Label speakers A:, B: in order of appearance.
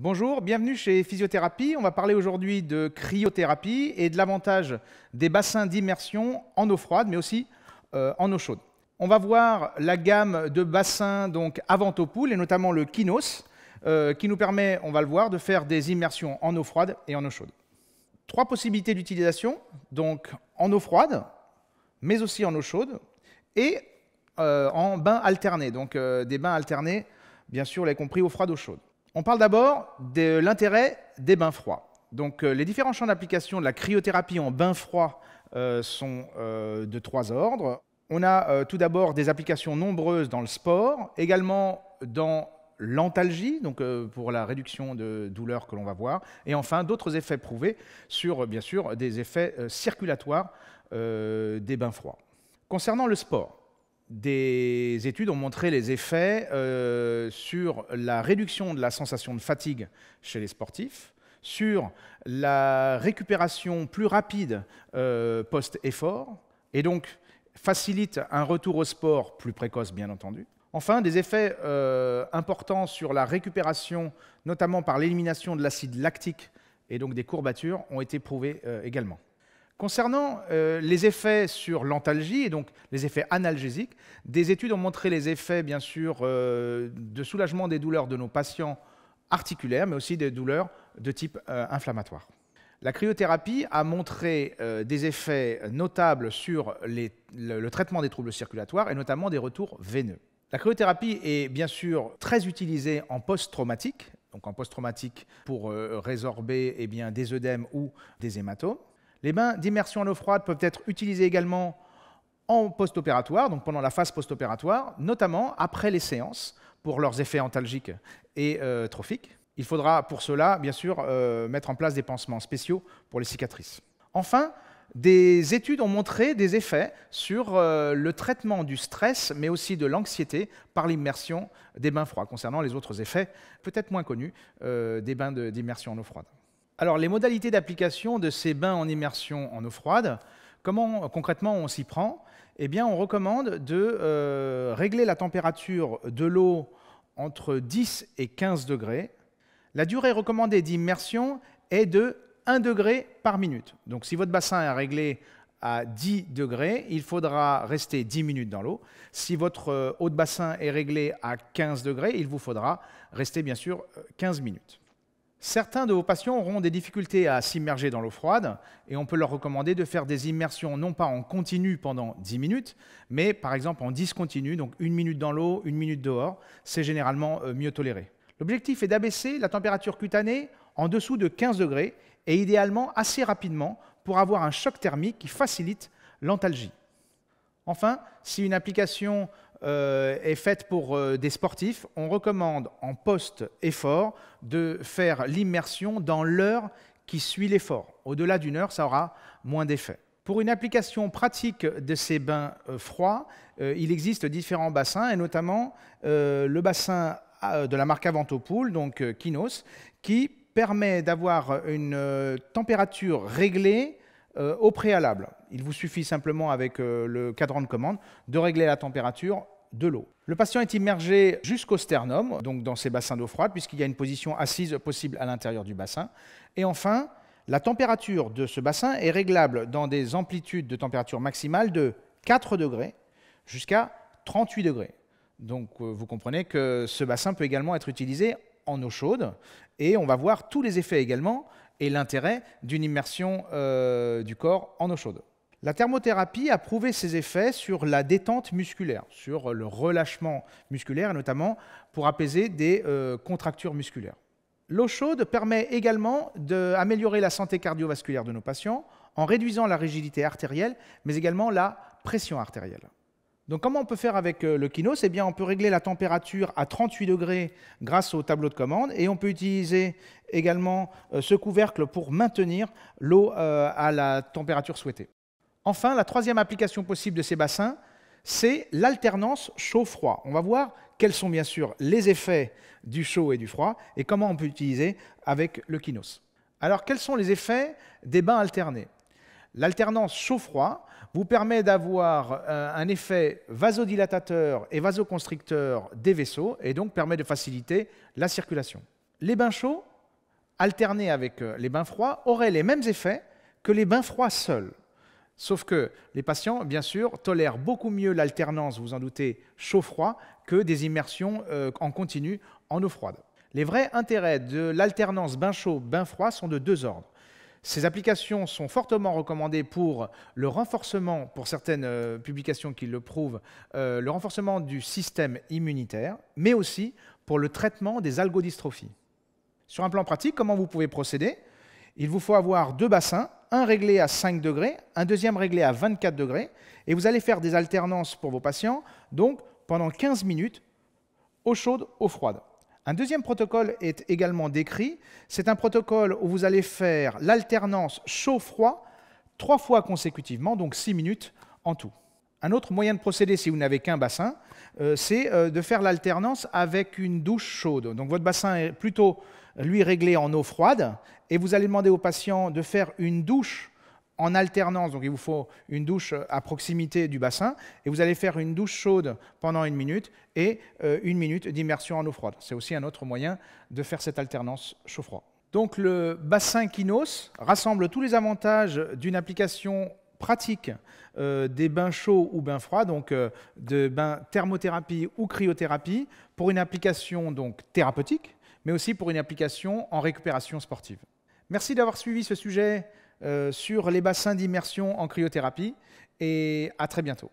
A: Bonjour, bienvenue chez Physiothérapie. On va parler aujourd'hui de cryothérapie et de l'avantage des bassins d'immersion en eau froide, mais aussi en eau chaude. On va voir la gamme de bassins donc à Vantopool et notamment le Kinos, qui nous permet, on va le voir, de faire des immersions en eau froide et en eau chaude. Trois possibilités d'utilisation, donc en eau froide, mais aussi en eau chaude, et en bains alternés, donc des bains alternés, bien sûr, vous l'avez compris, eau froide, eau chaude. On parle d'abord de l'intérêt des bains froids. Donc, les différents champs d'application de la cryothérapie en bain froid sont de trois ordres. On a tout d'abord des applications nombreuses dans le sport, également dans l'antalgie, donc pour la réduction de douleur que l'on va voir, et enfin d'autres effets prouvés sur, bien sûr, des effets circulatoires des bains froids. Concernant le sport, des études ont montré les effets sur la réduction de la sensation de fatigue chez les sportifs, sur la récupération plus rapide post-effort, et donc facilite un retour au sport plus précoce, bien entendu. Enfin, des effets importants sur la récupération, notamment par l'élimination de l'acide lactique et donc des courbatures, ont été prouvés également. Concernant les effets sur l'antalgie et donc les effets analgésiques, des études ont montré les effets, bien sûr, de soulagement des douleurs de nos patients articulaires, mais aussi des douleurs de type inflammatoire. La cryothérapie a montré des effets notables sur le traitement des troubles circulatoires et notamment des retours veineux. La cryothérapie est bien sûr très utilisée en post-traumatique, donc en post-traumatique pour résorber des œdèmes ou des hématomes. Les bains d'immersion en eau froide peuvent être utilisés également en post-opératoire, donc pendant la phase post-opératoire, notamment après les séances, pour leurs effets antalgiques et trophiques. Il faudra pour cela, bien sûr, mettre en place des pansements spéciaux pour les cicatrices. Enfin, des études ont montré des effets sur le traitement du stress, mais aussi de l'anxiété par l'immersion des bains froids, concernant les autres effets peut-être moins connus des bains d'immersion en eau froide. Alors, les modalités d'application de ces bains en immersion en eau froide, comment concrètement on s'y prend? Eh bien, on recommande de régler la température de l'eau entre 10 et 15 degrés. La durée recommandée d'immersion est de 1 degré par minute. Donc, si votre bassin est réglé à 10 degrés, il faudra rester 10 minutes dans l'eau. Si votre eau de bassin est réglée à 15 degrés, il vous faudra rester, bien sûr, 15 minutes. Certains de vos patients auront des difficultés à s'immerger dans l'eau froide et on peut leur recommander de faire des immersions non pas en continu pendant 10 minutes, mais par exemple en discontinu, donc 1 minute dans l'eau, 1 minute dehors. C'est généralement mieux toléré. L'objectif est d'abaisser la température cutanée en dessous de 15 degrés et idéalement assez rapidement pour avoir un choc thermique qui facilite l'antalgie. Enfin, si une application est faite pour des sportifs, on recommande en post-effort de faire l'immersion dans l'heure qui suit l'effort. Au-delà d'une heure, ça aura moins d'effet. Pour une application pratique de ces bains froids, il existe différents bassins, et notamment le bassin de la marque Vantopool, donc Kinos, qui permet d'avoir une température réglée au préalable. Il vous suffit simplement avec le cadran de commande de régler la température de l'eau. Le patient est immergé jusqu'au sternum, donc dans ces bassins d'eau froide, puisqu'il y a une position assise possible à l'intérieur du bassin. Et enfin, la température de ce bassin est réglable dans des amplitudes de température maximale de 4 degrés jusqu'à 38 degrés. Donc vous comprenez que ce bassin peut également être utilisé en eau chaude et on va voir tous les effets également et l'intérêt d'une immersion du corps en eau chaude. La thermothérapie a prouvé ses effets sur la détente musculaire, sur le relâchement musculaire, et notamment pour apaiser des contractures musculaires. L'eau chaude permet également d'améliorer la santé cardiovasculaire de nos patients en réduisant la rigidité artérielle, mais également la pression artérielle. Donc, comment on peut faire avec le Kinos? Eh bien, on peut régler la température à 38 degrés grâce au tableau de commande et on peut utiliser également ce couvercle pour maintenir l'eau à la température souhaitée. Enfin, la troisième application possible de ces bassins, c'est l'alternance chaud-froid. On va voir quels sont bien sûr les effets du chaud et du froid et comment on peut utiliser avec le Kinos. Alors, quels sont les effets des bains alternés? L'alternance chaud-froid vous permet d'avoir un effet vasodilatateur et vasoconstricteur des vaisseaux et donc permet de faciliter la circulation. Les bains chauds alternés avec les bains froids auraient les mêmes effets que les bains froids seuls. Sauf que les patients, bien sûr, tolèrent beaucoup mieux l'alternance, vous en doutez, chaud-froid, que des immersions en continu en eau froide. Les vrais intérêts de l'alternance bain chaud, bain froid sont de deux ordres. Ces applications sont fortement recommandées pour le renforcement, pour certaines publications qui le prouvent, le renforcement du système immunitaire, mais aussi pour le traitement des algodystrophies. Sur un plan pratique, comment vous pouvez procéder? Il vous faut avoir deux bassins, un réglé à 5 degrés, un deuxième réglé à 24 degrés, et vous allez faire des alternances pour vos patients, donc pendant 15 minutes, eau chaude, eau froide. Un deuxième protocole est également décrit. C'est un protocole où vous allez faire l'alternance chaud-froid 3 fois consécutivement, donc 6 minutes en tout. Un autre moyen de procéder, si vous n'avez qu'un bassin, c'est de faire l'alternance avec une douche chaude. Donc votre bassin est plutôt, lui, réglé en eau froide, et vous allez demander au patient de faire une douche en alternance, donc il vous faut une douche à proximité du bassin, et vous allez faire une douche chaude pendant 1 minute et 1 minute d'immersion en eau froide. C'est aussi un autre moyen de faire cette alternance chaud-froid. Donc le bassin Kinos rassemble tous les avantages d'une application pratique des bains chauds ou bains froids, donc de bains thermothérapie ou cryothérapie, pour une application donc thérapeutique, mais aussi pour une application en récupération sportive. Merci d'avoir suivi ce sujet sur les bassins d'immersion en cryothérapie et à très bientôt.